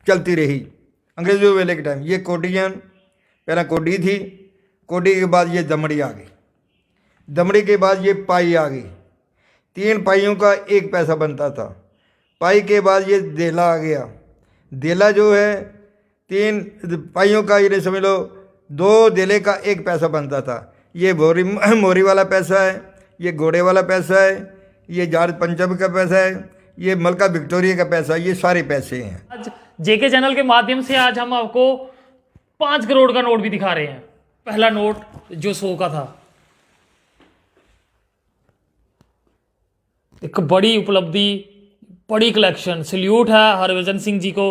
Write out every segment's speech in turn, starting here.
चलती रही अंग्रेज़ों वेले के टाइम। ये कोडियाँ, पहला कोडी थी, कोडी के बाद ये दमड़ी आ गई, दमड़ी के बाद ये पाई आ गई। 3 पाइयों का 1 पैसा बनता था। पाई के बाद ये देला आ गया। देला जो है 3 पाइयों का, ये समझ लो 2 देले का 1 पैसा बनता था। ये मोरी वाला पैसा है, ये घोड़े वाला पैसा है, ये जॉर्ज पंचम का पैसा है, ये मलका विक्टोरिया का पैसा है। ये सारे पैसे हैं। आज जेके चैनल के माध्यम से आज हम आपको 5 करोड़ का नोट भी दिखा रहे हैं। पहला नोट जो 100 का था, एक बड़ी उपलब्धि, बड़ी कलेक्शन। सल्यूट है हरभजन सिंह जी को,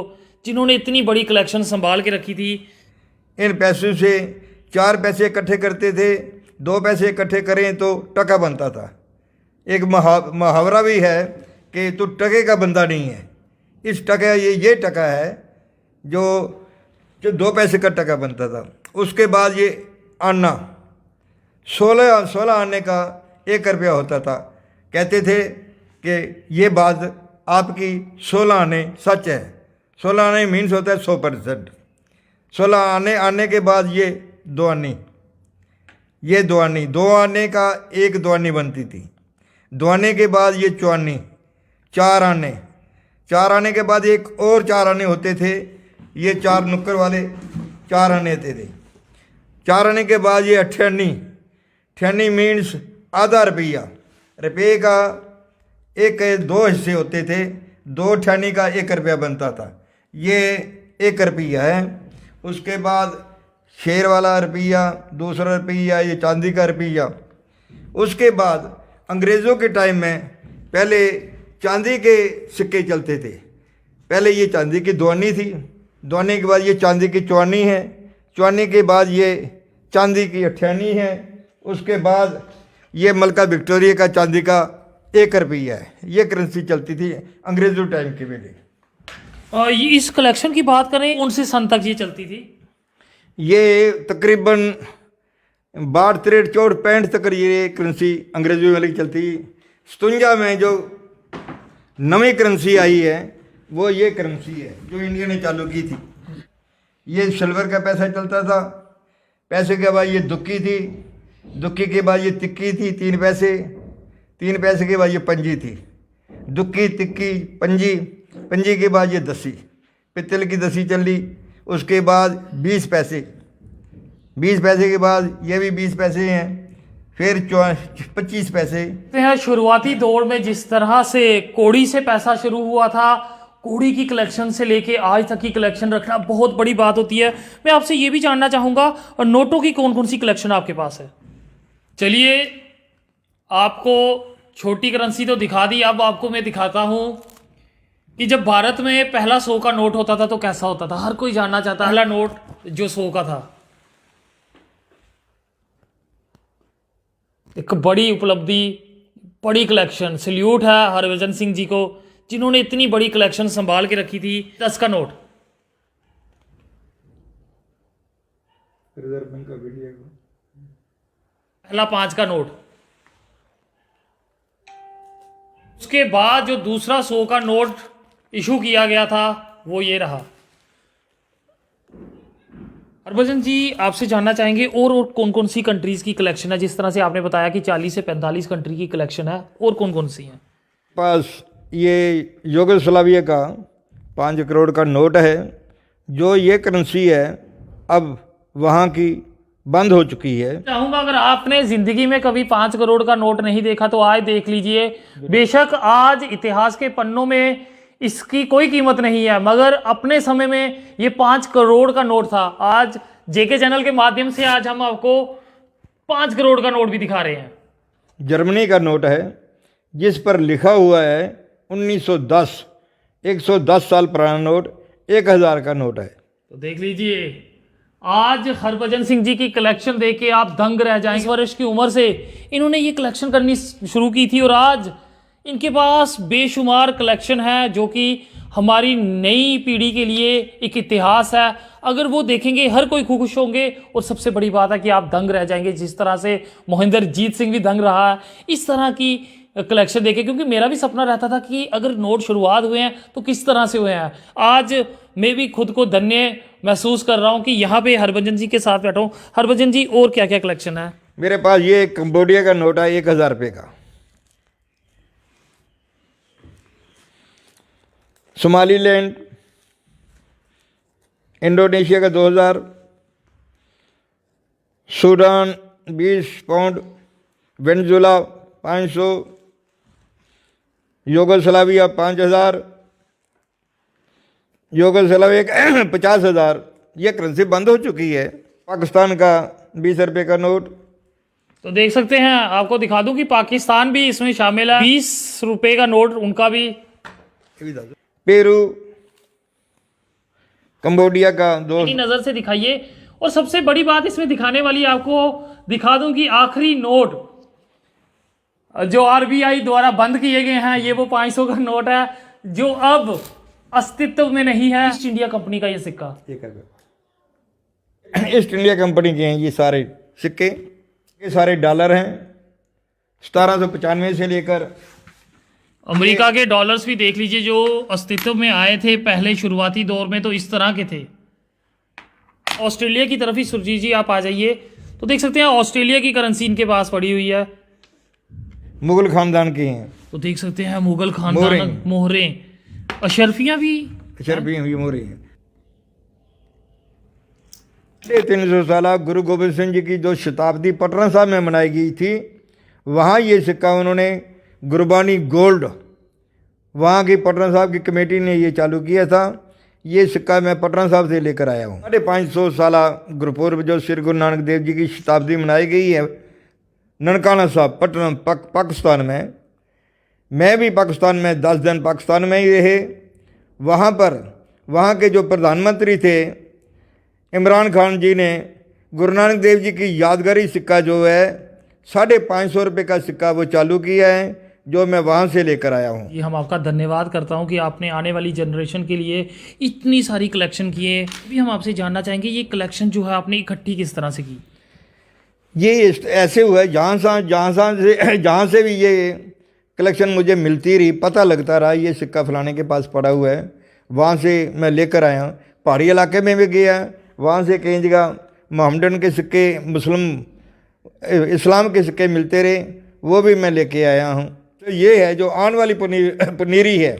जिन्होंने इतनी बड़ी कलेक्शन संभाल के रखी थी। इन पैसों से 4 पैसे इकट्ठे करते थे, 2 पैसे इकट्ठे करें तो टका बनता था। एक मुहावरा भी है कि तू टके का बंदा नहीं है। इस टका, ये टका है जो 2 पैसे का टका बनता था। उसके बाद ये आना 16 आने का 1 रुपया होता था। कहते थे कि ये बात आपकी 16 आने सच है। 16 आने मीन्स होता है 100%। 16 आने के बाद ये 2 आनी, ये 2 आनी, 2 आने का 1 2 आनी बनती थी। 2 आने के बाद ये 4 आनी, 4 आने, 4 आने के बाद एक और 4 आने होते थे। ये 4 नुक्कर वाले 4 आने होते थे। 4 आने के बाद ये 8 आनी, 8 आनी मीन्स आधा रुपया। रुपये का 2 हिस्से होते थे। 2 8 का 1 रुपया बनता था। ये 1 रुपया है। उसके बाद शेर वाला रुपया, दूसरा रुपया, ये चांदी का रुपया। उसके बाद अंग्रेज़ों के टाइम में पहले चांदी के सिक्के चलते थे। पहले ये चांदी की 2 आनी थी, 2 आने के बाद ये चांदी की 4 आनी है, 4 आने के बाद ये चांदी की 8 आनी है। उसके बाद ये मलका विक्टोरिया का चांदी का 1 रुपया है। ये करेंसी चलती थी अंग्रेज़ों टाइम के वेले। इस कलेक्शन की बात करें, कौन से सन तक ये चलती थी? ये तकरीबन 62 63 64 65 तक ये करेंसी अंग्रेज़ों वाली चलती। 57 में जो नवी करेंसी आई है वो ये करेंसी है जो इंडिया ने चालू की थी। ये सिल्वर का पैसा चलता था। पैसे के बाद ये दुक्की थी, दुक्की के बाद ये तिक्की थी 3 पैसे, 3 पैसे के बाद ये पंजी थी। दुक्की, तिक्की, पंजी, पंजी के बाद ये दसी, पित्तल की दसी चली। उसके बाद 20 पैसे, 20 पैसे के बाद ये भी 20 पैसे हैं। फिर 25 पैसे। शुरुआती दौर में जिस तरह से कौड़ी से पैसा शुरू हुआ था, कौड़ी की कलेक्शन से लेके आज तक की कलेक्शन रखना बहुत बड़ी बात होती है। मैं आपसे ये भी जानना चाहूँगा, और नोटों की कौन कौन सी कलेक्शन आपके पास है? चलिए, आपको छोटी करेंसी तो दिखा दी, अब आपको मैं दिखाता हूँ कि जब भारत में पहला 100 का नोट होता था तो कैसा होता था। हर कोई जानना चाहता है पहला नोट जो 100 का था। एक बड़ी उपलब्धि, बड़ी कलेक्शन। सल्यूट है हरभजन सिंह जी को, जिन्होंने इतनी बड़ी कलेक्शन संभाल के रखी थी। 10 का नोट, रिजर्व बैंक का वीडियो, पहला 5 का नोट। उसके बाद जो दूसरा 100 का नोट इशू किया गया था वो ये रहा। हरभजन जी, आपसे जानना चाहेंगे और कौन कौन सी कंट्रीज की कलेक्शन है? जिस तरह से आपने बताया कि 40 से 45 कंट्री की कलेक्शन है, और कौन कौन सी है? पास ये यूगोस्लाविया का 5 करोड़ का नोट है। जो ये करेंसी है अब वहाँ की बंद हो चुकी है। चाहूंगा, अगर आपने जिंदगी में कभी 5 करोड़ का नोट नहीं देखा तो आज देख लीजिए। बेशक आज इतिहास के पन्नों में इसकी कोई कीमत नहीं है, मगर अपने समय में ये 5 करोड़ का नोट था। आज जेके चैनल के माध्यम से आज हम आपको 5 करोड़ का नोट भी दिखा रहे हैं। जर्मनी का नोट है जिस पर लिखा हुआ है 1910, 110 साल पुराना नोट, 1000 का नोट है। तो देख लीजिए, आज हरभजन सिंह जी की कलेक्शन देख के आप दंग रह जाएंगे। 20 वर्ष की उम्र से इन्होंने ये कलेक्शन करनी शुरू की थी और आज इनके पास बेशुमार कलेक्शन है, जो कि हमारी नई पीढ़ी के लिए एक इतिहास है। अगर वो देखेंगे हर कोई खुश होंगे, और सबसे बड़ी बात है कि आप दंग रह जाएंगे। जिस तरह से मोहिंदर जीत सिंह भी दंग रहा है, इस तरह की कलेक्शन देखे, क्योंकि मेरा भी सपना रहता था कि अगर नोट शुरुआत हुए हैं तो किस तरह से हुए हैं। आज मैं भी खुद को धन्य महसूस कर रहा हूं कि यहाँ पे हरभजन जी के साथ बैठा हूं। हरभजन जी, और क्या क्या कलेक्शन है? मेरे पास ये कंबोडिया का नोट है 1000 रुपये का, सोमालीलैंड, इंडोनेशिया का 2000, Sudan 20 pound, Venezuela 500, Yugoslavia 5000, Yugoslavia 50,000। ये करेंसी बंद हो चुकी है। पाकिस्तान का 20 रुपये का नोट। तो देख सकते हैं, आपको दिखा दूं कि पाकिस्तान भी इसमें शामिल है। 20 रुपए का नोट उनका भी। पेरू, कंबोडिया का 2। नजर से दिखाइए। और सबसे बड़ी बात इसमें दिखाने वाली आपको दिखा दूं कि आखिरी नोट जो आरबीआई द्वारा बंद किए गए हैं, ये वो 500 का नोट है जो अब अस्तित्व में नहीं है। ईस्ट इंडिया कंपनी का ये सिक्का, ईस्ट इंडिया कंपनी के हैं ये सारे सिक्के। ये सारे डॉलर हैं 1795 से लेकर। अमेरिका के डॉलर्स भी देख लीजिए जो अस्तित्व में आए थे पहले शुरुआती दौर में, तो इस तरह के थे। ऑस्ट्रेलिया की तरफ ही सुरजीत जी आप आ जाइए, तो देख सकते हैं ऑस्ट्रेलिया की करेंसी इनके पास पड़ी हुई है, मुगल खानदान की हैं। तो देख सकते हैं मुगल खानदान मोहरें, अशरफियां भी, अशरफियां भी मोहरें हैं। 350 साल गुरु गोबिंद सिंह जी की जो शताब्दी पटना साहब में मनाई गई थी, वहाँ ये सिक्का उन्होंने गुरबानी गोल्ड, वहाँ की पटना साहब की कमेटी ने ये चालू किया था। ये सिक्का मैं पटना साहब से लेकर आया हूँ। 550 साल गुरुपुर्ब जो श्री गुरु नानक देव जी की शताब्दी मनाई गई है ननकाना साहब पटना पाकिस्तान में। मैं भी पाकिस्तान में 10 दिन पाकिस्तान में ही रहे। वहाँ पर वहाँ के जो प्रधानमंत्री थे इमरान खान जी ने गुरु नानक देव जी की यादगारी सिक्का जो है 550 रुपये का सिक्का वो चालू किया है, जो मैं वहाँ से लेकर आया हूँ। ये हम आपका धन्यवाद करता हूँ कि आपने आने वाली जनरेशन के लिए इतनी सारी कलेक्शन की है। अभी हम आपसे जानना चाहेंगे ये कलेक्शन जो है आपने इकट्ठी किस तरह से की? ये ऐसे हुआ है जहाँ से भी ये कलेक्शन मुझे मिलती रही, पता लगता रहा ये सिक्का फलाने के पास पड़ा हुआ है, वहाँ से मैं लेकर आया हूँ। पहाड़ी इलाके में भी गया, वहाँ से कई जगह मोहम्मडन के सिक्के, इस्लाम के सिक्के मिलते रहे, वो भी मैं लेके आया हूँ। तो ये है जो आने वाली पनीरी है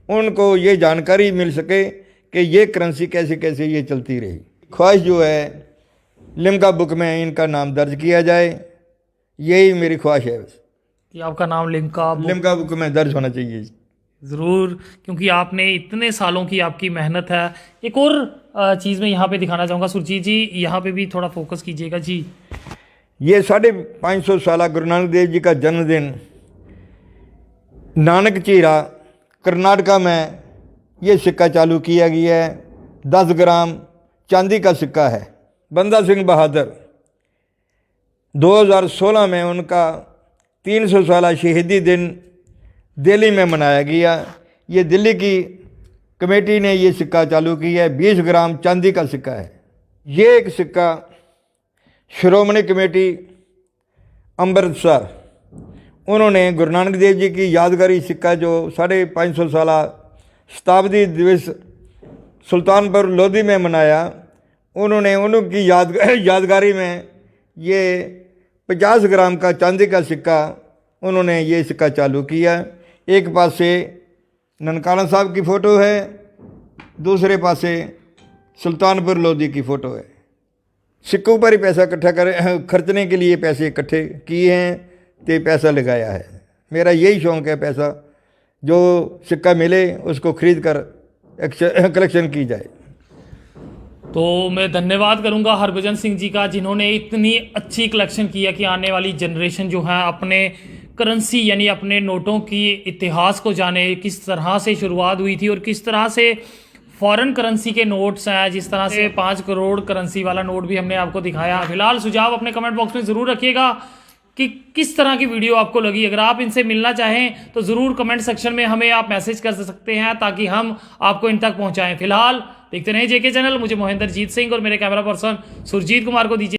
उनको ये जानकारी मिल सके कि ये करेंसी कैसे कैसे ये चलती रही। ख्वाहिश जो है लिम्का बुक में इनका नाम दर्ज किया जाए, यही मेरी ख्वाहिश है बस कि आपका नाम लिम्का बुक में दर्ज होना चाहिए। ज़रूर, क्योंकि आपने इतने सालों की आपकी मेहनत है। एक और चीज़ मैं यहाँ पे दिखाना चाहूँगा सुरजीत जी, यहाँ पे भी थोड़ा फोकस कीजिएगा जी। ये 550 साल गुरु नानक देव जी का जन्मदिन नानक चीरा कर्नाटका में ये सिक्का चालू किया गया है। 10 ग्राम चांदी का सिक्का है। बंदा सिंह बहादुर 2016 में उनका 300 साल शहीदी दिन दिल्ली में मनाया गया। ये दिल्ली की कमेटी ने ये सिक्का चालू किया है। 20 ग्राम चांदी का सिक्का है। ये एक सिक्का श्रोमणी कमेटी अमृतसर, उन्होंने गुरु नानक देव जी की यादगारी सिक्का जो 550 साल शताब्दी दिवस सुल्तानपुर लोधी में मनाया, उन्होंने उनकी यादगारी में ये 50 ग्राम का चांदी का सिक्का उन्होंने ये सिक्का चालू किया। एक पास से ननकाना साहब की फ़ोटो है, दूसरे पास से सुल्तानपुर लोधी की फ़ोटो है। सिक्कों पर ही पैसा इकट्ठा खर्चने के लिए पैसे इकट्ठे किए हैं, तो पैसा लगाया है। मेरा यही शौक़ है, पैसा जो सिक्का मिले उसको खरीद कर कलेक्शन की जाए। तो मैं धन्यवाद करूंगा हरभजन सिंह जी का, जिन्होंने इतनी अच्छी कलेक्शन की है कि आने वाली जनरेशन जो है अपने करेंसी यानी अपने नोटों की इतिहास को जाने, किस तरह से शुरुआत हुई थी और किस तरह से फॉरेन करेंसी के नोट्स हैं, जिस तरह से 5 करोड़ करेंसी वाला नोट भी हमने आपको दिखाया। फिलहाल सुझाव अपने कमेंट बॉक्स में ज़रूर रखिएगा कि किस तरह की वीडियो आपको लगी। अगर आप इनसे मिलना चाहें तो ज़रूर कमेंट सेक्शन में हमें आप मैसेज कर सकते हैं ताकि हम आपको इन तक पहुंचाएं। फिलहाल देखते रहिए जेके चैनल। मुझे मोहिंदर जीत सिंह और मेरे कैमरा पर्सन सुरजीत कुमार को दीजिए।